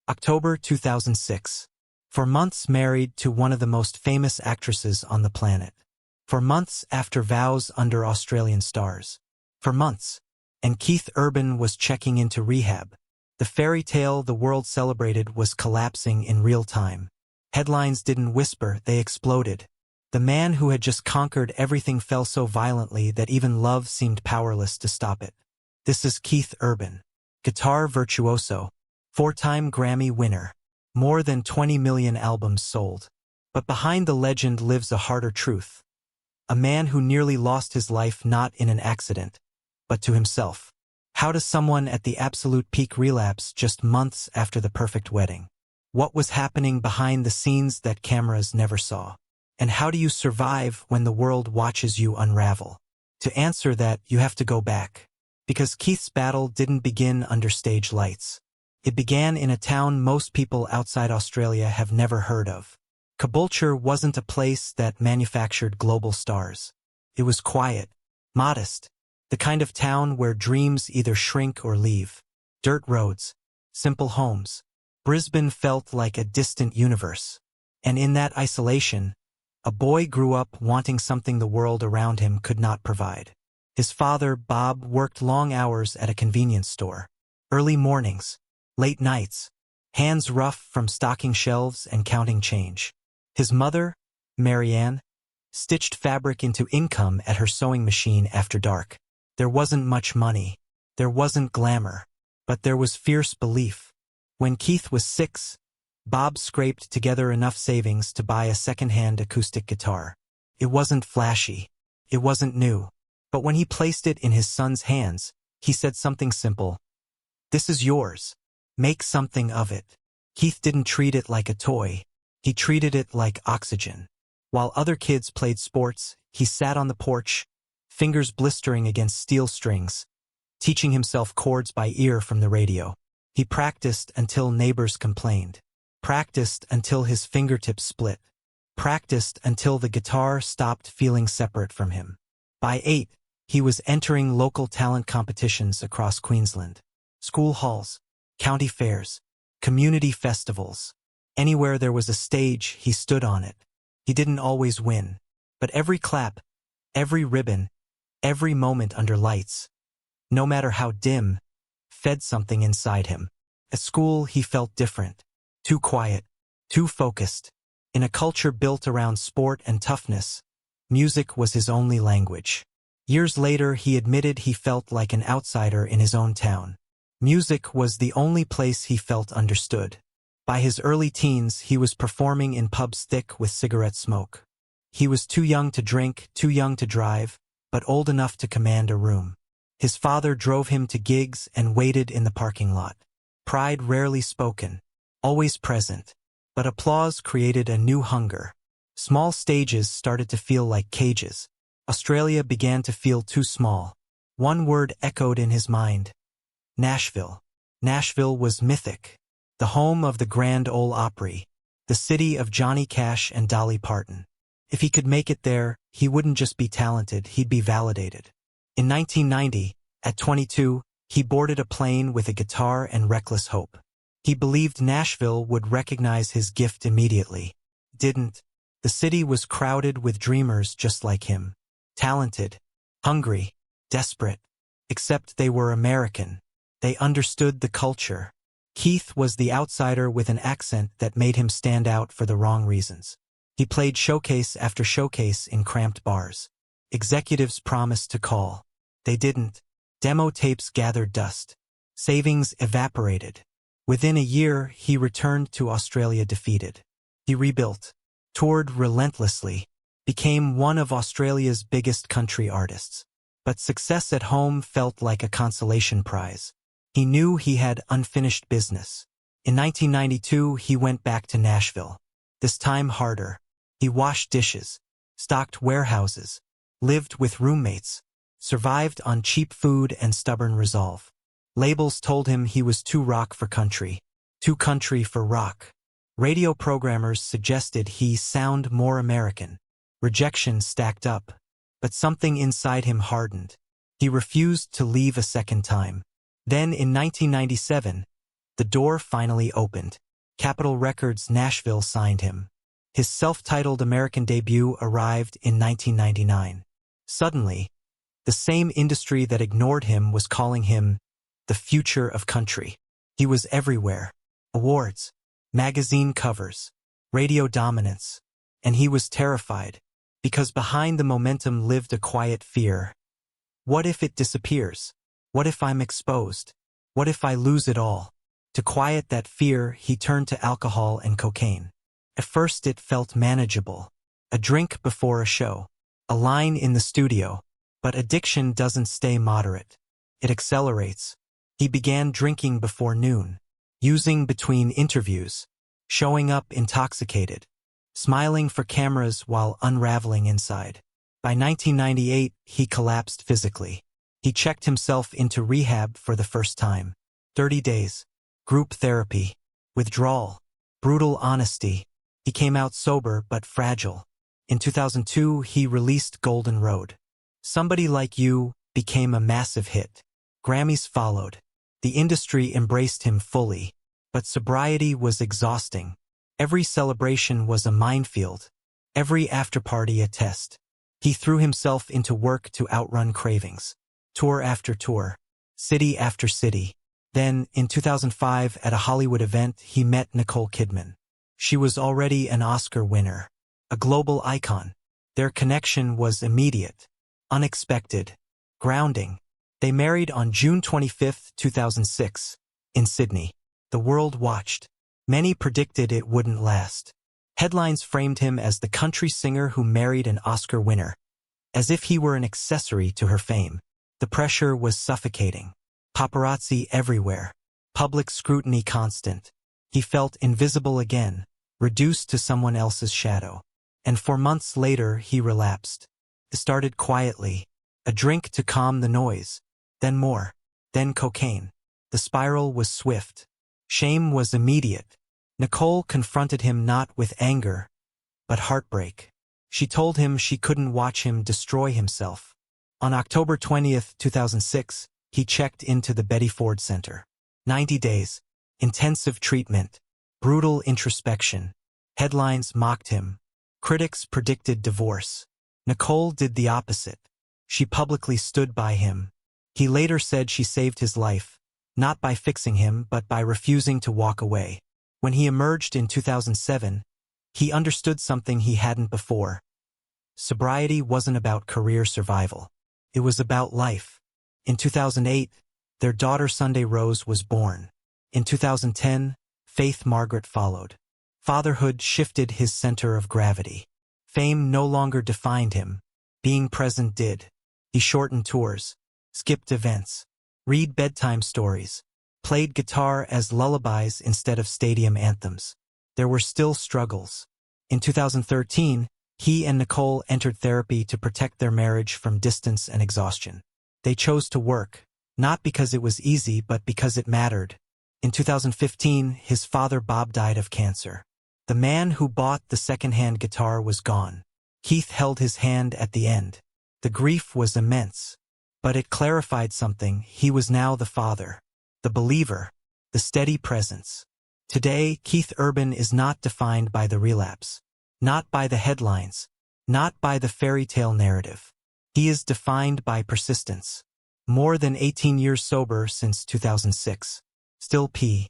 October 2006. For months married to one of the most famous actresses on the planet. For months after vows under Australian stars. For months. And Keith Urban was checking into rehab. The fairy tale the world celebrated was collapsing in real time. Headlines didn't whisper, they exploded. The man who had just conquered everything fell so violently that even love seemed powerless to stop it. This is Keith Urban. Guitar virtuoso. 4-time Grammy winner. More than 20 million albums sold. But behind the legend lives a harder truth. A man who nearly lost his life not in an accident, but to himself. How does someone at the absolute peak relapse just months after the perfect wedding? What was happening behind the scenes that cameras never saw? And how do you survive when the world watches you unravel? To answer that, you have to go back. Because Keith's battle didn't begin under stage lights. It began in a town most people outside Australia have never heard of. Caboolture wasn't a place that manufactured global stars. It was quiet, modest, the kind of town where dreams either shrink or leave. Dirt roads, simple homes. Brisbane felt like a distant universe. And in that isolation, a boy grew up wanting something the world around him could not provide. His father, Bob, worked long hours at a convenience store. Early mornings, late nights, hands rough from stocking shelves and counting change. His mother, Marianne, stitched fabric into income at her sewing machine after dark. There wasn't much money. There wasn't glamour. But there was fierce belief. When Keith was 6, Bob scraped together enough savings to buy a second-hand acoustic guitar. It wasn't flashy. It wasn't new. But when he placed it in his son's hands, he said something simple. "This is yours. Make something of it." Keith didn't treat it like a toy. He treated it like oxygen. While other kids played sports, he sat on the porch, fingers blistering against steel strings, teaching himself chords by ear from the radio. He practiced until neighbors complained. Practiced until his fingertips split. Practiced until the guitar stopped feeling separate from him. By 8, he was entering local talent competitions across Queensland. School halls, county fairs, community festivals. Anywhere there was a stage, he stood on it. He didn't always win. But every clap, every ribbon, every moment under lights, no matter how dim, fed something inside him. At school, he felt different. Too quiet, too focused. In a culture built around sport and toughness, music was his only language. Years later, he admitted he felt like an outsider in his own town. Music was the only place he felt understood. By his early teens, he was performing in pubs thick with cigarette smoke. He was too young to drink, too young to drive, but old enough to command a room. His father drove him to gigs and waited in the parking lot. Pride rarely spoken, always present, but applause created a new hunger. Small stages started to feel like cages. Australia began to feel too small. One word echoed in his mind. Nashville. Nashville was mythic. The home of the Grand Ole Opry. The city of Johnny Cash and Dolly Parton. If he could make it there, he wouldn't just be talented, he'd be validated. In 1990, at 22, he boarded a plane with a guitar and reckless hope. He believed Nashville would recognize his gift immediately. Didn't. The city was crowded with dreamers just like him. Talented, hungry, desperate. Except they were American. They understood the culture. Keith was the outsider with an accent that made him stand out for the wrong reasons. He played showcase after showcase in cramped bars. Executives promised to call. They didn't. Demo tapes gathered dust. Savings evaporated. Within a year, he returned to Australia defeated. He rebuilt, toured relentlessly, became one of Australia's biggest country artists. But success at home felt like a consolation prize. He knew he had unfinished business. In 1992, he went back to Nashville. This time harder. He washed dishes, stocked warehouses, lived with roommates, survived on cheap food and stubborn resolve. Labels told him he was too rock for country, too country for rock. Radio programmers suggested he sound more American. Rejection stacked up, but something inside him hardened. He refused to leave a second time. Then in 1997, The door finally opened. Capitol Records Nashville signed him. His self-titled American debut arrived in 1999. Suddenly, the same industry that ignored him was calling him the future of country. He was everywhere. Awards, magazine covers, radio dominance. And he was terrified, because behind the momentum lived a quiet fear. What if it disappears? What if I'm exposed? What if I lose it all? To quiet that fear, he turned to alcohol and cocaine. At first it felt manageable. A drink before a show, a line in the studio. But addiction doesn't stay moderate. It accelerates. He began drinking before noon, using between interviews, showing up intoxicated, smiling for cameras while unraveling inside. By 1998, he collapsed physically. He checked himself into rehab for the first time. 30 days, group therapy, withdrawal, brutal honesty. He came out sober but fragile. In 2002, he released Golden Road. Somebody Like You became a massive hit. Grammys followed. The industry embraced him fully. But sobriety was exhausting. Every celebration was a minefield. Every after-party a test. He threw himself into work to outrun cravings. Tour after tour. City after city. Then, in 2005, at a Hollywood event, he met Nicole Kidman. She was already an Oscar winner. A global icon. Their connection was immediate. Unexpected. Grounding. They married on June 25, 2006, in Sydney. The world watched. Many predicted it wouldn't last. Headlines framed him as the country singer who married an Oscar winner, as if he were an accessory to her fame. The pressure was suffocating. Paparazzi everywhere. Public scrutiny constant. He felt invisible again, reduced to someone else's shadow. And 4 months later, he relapsed. It started quietly. A drink to calm the noise. Then more. Then cocaine. The spiral was swift. Shame was immediate. Nicole confronted him not with anger, but heartbreak. She told him she couldn't watch him destroy himself. On October 20, 2006, he checked into the Betty Ford Center. 90 days. Intensive treatment. Brutal introspection. Headlines mocked him. Critics predicted divorce. Nicole did the opposite. She publicly stood by him. He later said she saved his life, not by fixing him but by refusing to walk away. When he emerged in 2007, he understood something he hadn't before. Sobriety wasn't about career survival. It was about life. In 2008, their daughter Sunday Rose was born. In 2010, Faith Margaret followed. Fatherhood shifted his center of gravity. Fame no longer defined him. Being present did. He shortened tours, skipped events, read bedtime stories, played guitar as lullabies instead of stadium anthems. There were still struggles. In 2013, he and Nicole entered therapy to protect their marriage from distance and exhaustion. They chose to work, not because it was easy but because it mattered. In 2015, his father Bob died of cancer. The man who bought the second-hand guitar was gone. Keith held his hand at the end. The grief was immense. But it clarified something. He was now the father, the believer, the steady presence. Today, Keith Urban is not defined by the relapse, not by the headlines, not by the fairy tale narrative. He is defined by persistence. More than 18 years sober since 2006. Still P.